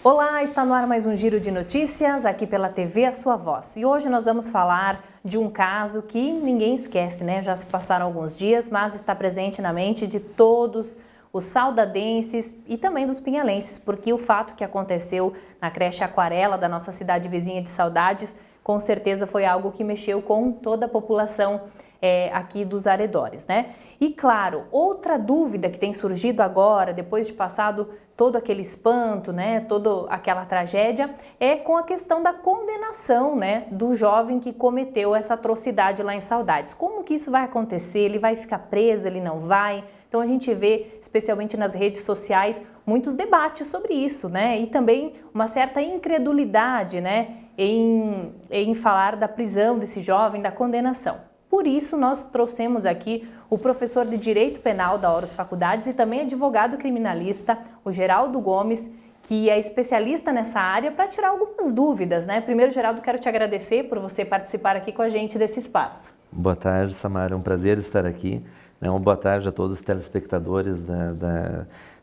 Olá, está no ar mais um Giro de Notícias, aqui pela TV A Sua Voz. E hoje nós vamos falar de um caso que ninguém esquece, né? Já se passaram alguns dias, mas está presente na mente de todos os saudadenses e também dos pinhalenses, porque o fato que aconteceu na creche Aquarela da nossa cidade vizinha de Saudades, com certeza foi algo que mexeu com toda a população aqui dos arredores, né? E claro, outra dúvida que tem surgido agora, depois de passado todo aquele espanto, né, toda aquela tragédia, é com a questão da condenação, né, do jovem que cometeu essa atrocidade lá em Saudades. Como que isso vai acontecer? Ele vai ficar preso? Ele não vai? Então a gente vê, especialmente nas redes sociais, muitos debates sobre isso, né, e também uma certa incredulidade, né, em falar da prisão desse jovem, da condenação. Por isso, nós trouxemos aqui o professor de Direito Penal da Horus Faculdades e também advogado criminalista, o Geraldo Gomes, que é especialista nessa área, para tirar algumas dúvidas, né? Primeiro, Geraldo, quero te agradecer por você participar aqui com a gente desse espaço. Boa tarde, Samara. É um prazer estar aqui. Uma boa tarde a todos os telespectadores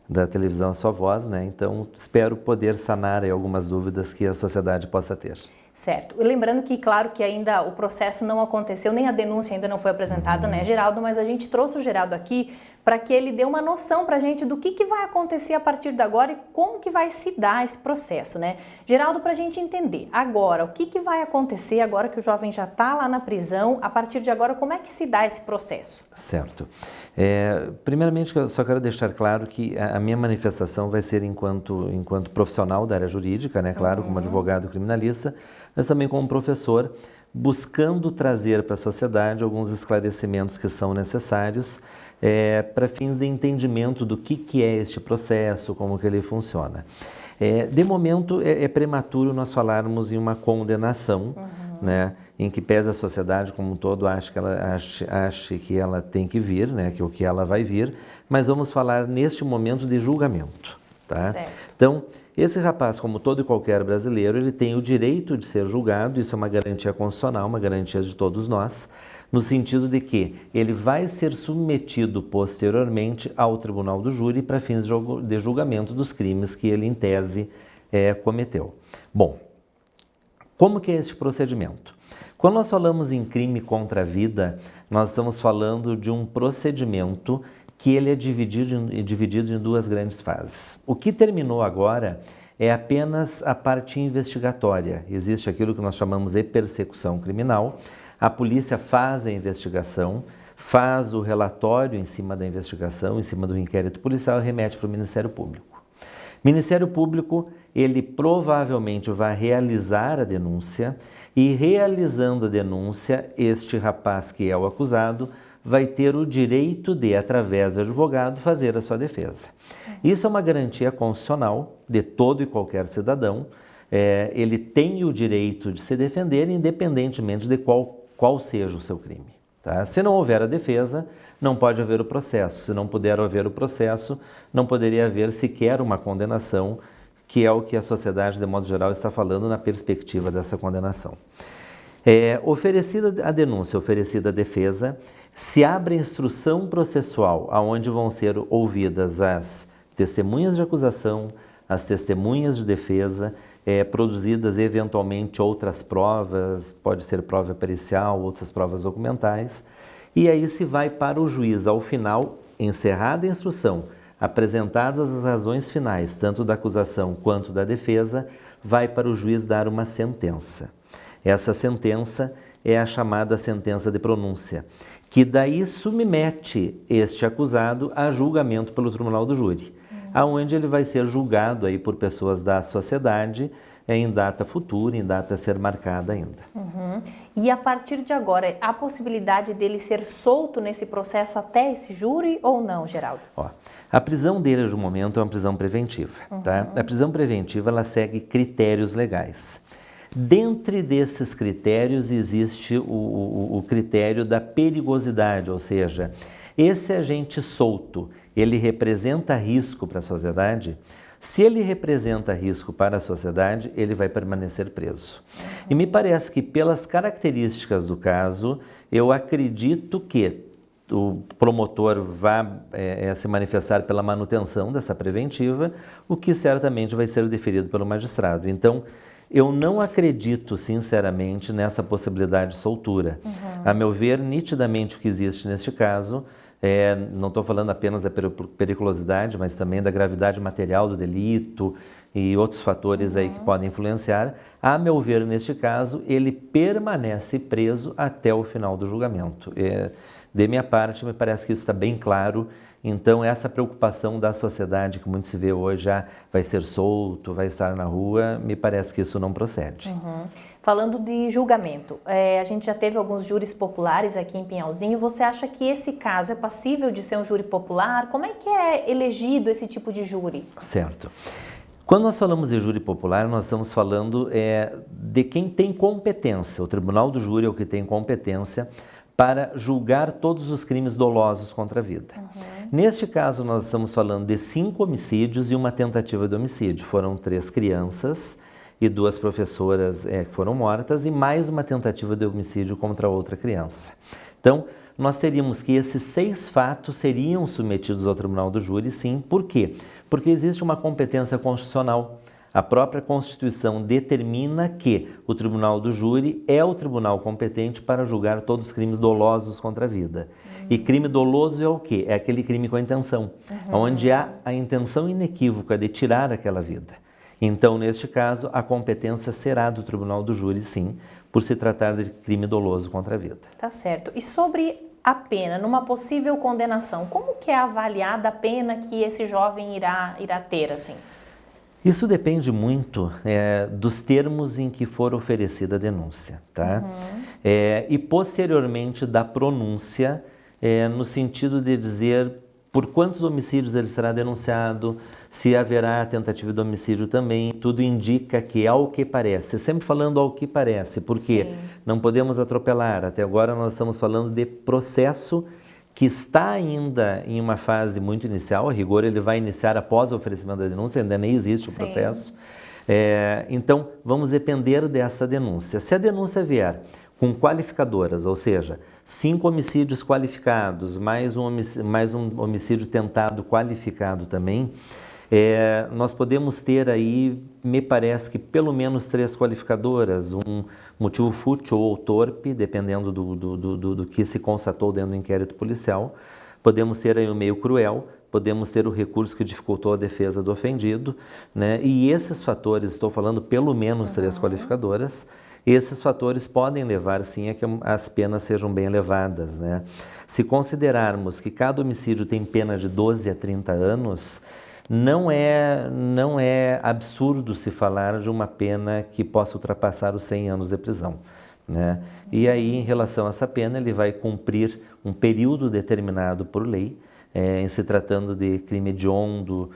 da televisão A Sua Voz, né? Então, espero poder sanar aí algumas dúvidas que a sociedade possa ter. Certo. E lembrando que, claro, que ainda o processo não aconteceu, nem a denúncia ainda não foi apresentada, né, Geraldo? Mas a gente trouxe o Geraldo aqui para que ele dê uma noção para a gente do que vai acontecer a partir de agora e como que vai se dar esse processo, né? Geraldo, para a gente entender agora, o que vai acontecer agora que o jovem já está lá na prisão, a partir de agora, como é que se dá esse processo? Certo. Primeiramente, eu só quero deixar claro que a minha manifestação vai ser enquanto profissional da área jurídica, né? Claro, como advogado criminalista, mas também como professor, buscando trazer para a sociedade alguns esclarecimentos que são necessários para fins de entendimento do que é este processo, como que ele funciona. De momento, é prematuro nós falarmos em uma condenação, né, em que pese a sociedade como um todo ache que ela tem que vir, né, que o que ela vai vir, mas vamos falar neste momento de julgamento. Tá? Então, esse rapaz, como todo e qualquer brasileiro, ele tem o direito de ser julgado, isso é uma garantia constitucional, uma garantia de todos nós, no sentido de que ele vai ser submetido posteriormente ao tribunal do júri para fins de julgamento dos crimes que ele, em tese, cometeu. Bom, como que é este procedimento? Quando nós falamos em crime contra a vida, nós estamos falando de um procedimento que ele é dividido em duas grandes fases. O que terminou agora é apenas a parte investigatória. Existe aquilo que nós chamamos de persecução criminal. A polícia faz a investigação, faz o relatório em cima da investigação, em cima do inquérito policial e remete para o Ministério Público. O Ministério Público, ele provavelmente vai realizar a denúncia e, realizando a denúncia, este rapaz que é o acusado vai ter o direito de, através do advogado, fazer a sua defesa. Isso é uma garantia constitucional de todo e qualquer cidadão. Ele tem o direito de se defender, independentemente de qual seja o seu crime. Tá? Se não houver a defesa, não pode haver o processo. Se não puder haver o processo, não poderia haver sequer uma condenação, que é o que a sociedade, de modo geral, está falando na perspectiva dessa condenação. Oferecida a denúncia, oferecida a defesa, se abre instrução processual, onde vão ser ouvidas as testemunhas de acusação, as testemunhas de defesa, produzidas eventualmente outras provas, pode ser prova pericial, outras provas documentais, e aí se vai para o juiz, ao final, encerrada a instrução, apresentadas as razões finais, tanto da acusação quanto da defesa, vai para o juiz dar uma sentença. Essa sentença é a chamada sentença de pronúncia, que daí submete este acusado a julgamento pelo tribunal do júri, aonde ele vai ser julgado aí por pessoas da sociedade em data futura, em data a ser marcada ainda. E a partir de agora, há possibilidade dele ser solto nesse processo até esse júri ou não, Geraldo? A prisão dele, no momento, é uma prisão preventiva. Tá? A prisão preventiva, ela segue critérios legais. Dentre desses critérios existe o critério da perigosidade, ou seja, esse agente solto, ele representa risco para a sociedade? Se ele representa risco para a sociedade, ele vai permanecer preso. E me parece que pelas características do caso, eu acredito que o promotor vá se manifestar pela manutenção dessa preventiva, o que certamente vai ser deferido pelo magistrado. Então, eu não acredito, sinceramente, nessa possibilidade de soltura. A meu ver, nitidamente o que existe neste caso, não estou falando apenas da periculosidade, mas também da gravidade material do delito e outros fatores aí que podem influenciar. A meu ver, neste caso, ele permanece preso até o final do julgamento. De minha parte, me parece que isso está bem claro. Então, essa preocupação da sociedade que muito se vê hoje, já vai ser solto, vai estar na rua, me parece que isso não procede. Falando de julgamento, a gente já teve alguns júris populares aqui em Pinhalzinho. Você acha que esse caso é passível de ser um júri popular? Como é que é elegido esse tipo de júri? Certo. Quando nós falamos de júri popular, nós estamos falando de quem tem competência. O tribunal do júri é o que tem competência para julgar todos os crimes dolosos contra a vida. Neste caso, nós estamos falando de 5 homicídios e uma tentativa de homicídio. Foram 3 crianças e 2 professoras que foram mortas e mais uma tentativa de homicídio contra outra criança. Então, nós teríamos que esses 6 fatos seriam submetidos ao tribunal do júri, sim. Por quê? Porque existe uma competência constitucional. A própria Constituição determina que o tribunal do júri é o tribunal competente para julgar todos os crimes dolosos contra a vida. E crime doloso é o quê? É aquele crime com a intenção, onde há a intenção inequívoca de tirar aquela vida. Então, neste caso, a competência será do tribunal do júri, sim, por se tratar de crime doloso contra a vida. Tá certo. E sobre a pena, numa possível condenação, como que é avaliada a pena que esse jovem irá ter, assim? Isso depende muito dos termos em que for oferecida a denúncia, tá? E posteriormente da pronúncia, no sentido de dizer por quantos homicídios ele será denunciado, se haverá tentativa de homicídio também, tudo indica que ao que parece, sempre falando ao que parece, porque não podemos atropelar, até agora nós estamos falando de processo que está ainda em uma fase muito inicial, a rigor ele vai iniciar após o oferecimento da denúncia, ainda nem existe o processo. Então, vamos depender dessa denúncia. Se a denúncia vier com qualificadoras, ou seja, 5 homicídios qualificados, mais um homicídio tentado qualificado também, nós podemos ter aí, me parece que pelo menos 3 qualificadoras, um motivo fútil ou torpe, dependendo do que se constatou dentro do inquérito policial. Podemos ter aí o meio cruel, podemos ter o recurso que dificultou a defesa do ofendido, né? E esses fatores, estou falando pelo menos 3 qualificadoras, esses fatores podem levar sim a que as penas sejam bem elevadas, né? Se considerarmos que cada homicídio tem pena de 12 a 30 anos, não é absurdo se falar de uma pena que possa ultrapassar os 100 anos de prisão, né? E aí, em relação a essa pena, ele vai cumprir um período determinado por lei, em se tratando de crime hediondo,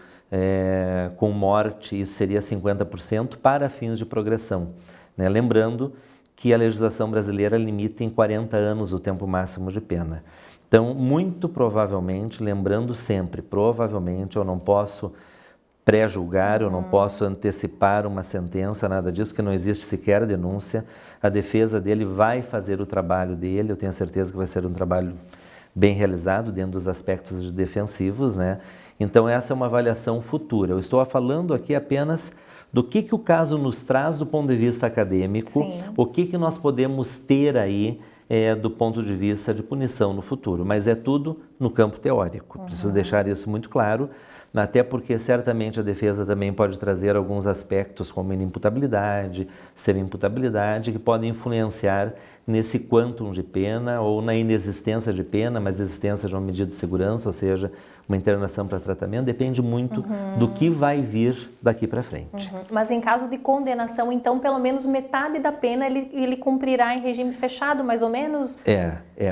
com morte, isso seria 50% para fins de progressão, né? Lembrando que a legislação brasileira limita em 40 anos o tempo máximo de pena. Então, muito provavelmente, lembrando sempre, provavelmente eu não posso pré-julgar, eu não posso antecipar uma sentença, nada disso, que não existe sequer denúncia. A defesa dele vai fazer o trabalho dele, eu tenho certeza que vai ser um trabalho bem realizado dentro dos aspectos defensivos, né? Então, essa é uma avaliação futura. Eu estou falando aqui apenas do que o caso nos traz do ponto de vista acadêmico, o que nós podemos ter aí do ponto de vista de punição no futuro, mas é tudo no campo teórico. Preciso deixar isso muito claro, até porque certamente a defesa também pode trazer alguns aspectos como inimputabilidade, semi-imputabilidade, que podem influenciar nesse quantum de pena ou na inexistência de pena, mas existência de uma medida de segurança, ou seja, uma internação para tratamento, depende muito do que vai vir daqui para frente. Mas em caso de condenação, então, pelo menos metade da pena ele cumprirá em regime fechado, mais ou menos?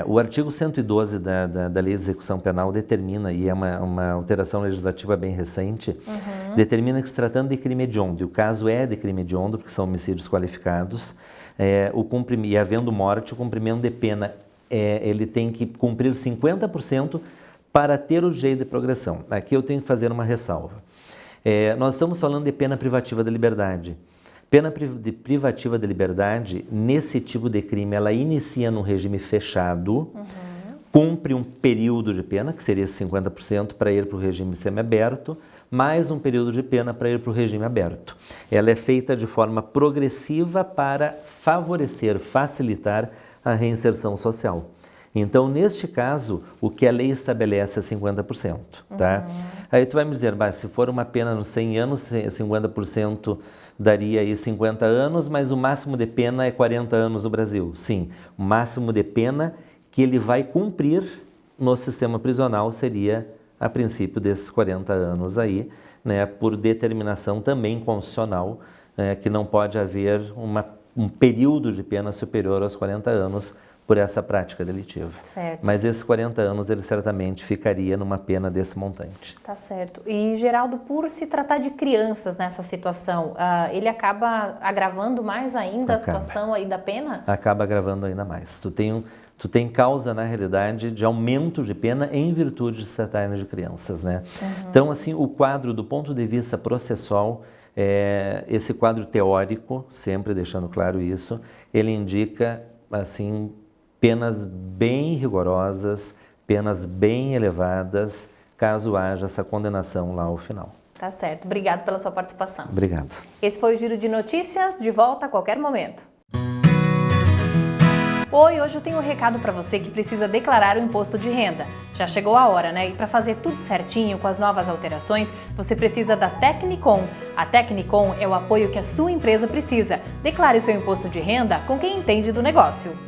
O artigo 112 da Lei de Execução Penal determina, e é uma alteração legislativa bem recente, determina que se tratando de crime hediondo, e o caso é de crime hediondo, porque são homicídios qualificados, e havendo morte, o cumprimento de pena, ele tem que cumprir 50% para ter o direito de progressão. Aqui eu tenho que fazer uma ressalva. Nós estamos falando de pena privativa da liberdade. Pena privativa da liberdade, nesse tipo de crime, ela inicia no regime fechado, cumpre um período de pena, que seria 50% para ir para o regime semiaberto, mais um período de pena para ir para o regime aberto. Ela é feita de forma progressiva para favorecer, facilitar a reinserção social. Então, neste caso, o que a lei estabelece é 50%, tá? Aí tu vai me dizer, se for uma pena nos 100 anos, 50% daria aí 50 anos, mas o máximo de pena é 40 anos no Brasil. Sim, o máximo de pena que ele vai cumprir no sistema prisional seria, a princípio, desses 40 anos aí, né, por determinação também constitucional, que não pode haver um período de pena superior aos 40 anos por essa prática delitiva. Certo. Mas esses 40 anos, ele certamente ficaria numa pena desse montante. Tá certo. E, Geraldo, por se tratar de crianças nessa situação, ele acaba agravando mais ainda a situação aí da pena? Acaba agravando ainda mais. Tu tem causa, na realidade, de aumento de pena em virtude de se tratarem de crianças, né? Então, assim, o quadro, do ponto de vista processual, esse quadro teórico, sempre deixando claro isso, ele indica, assim, penas bem rigorosas, penas bem elevadas, caso haja essa condenação lá ao final. Tá certo. Obrigado pela sua participação. Obrigado. Esse foi o Giro de Notícias, de volta a qualquer momento. Oi, hoje eu tenho um recado para você que precisa declarar o imposto de renda. Já chegou a hora, né? E para fazer tudo certinho com as novas alterações, você precisa da Tecnicom. A Tecnicom é o apoio que a sua empresa precisa. Declare seu imposto de renda com quem entende do negócio.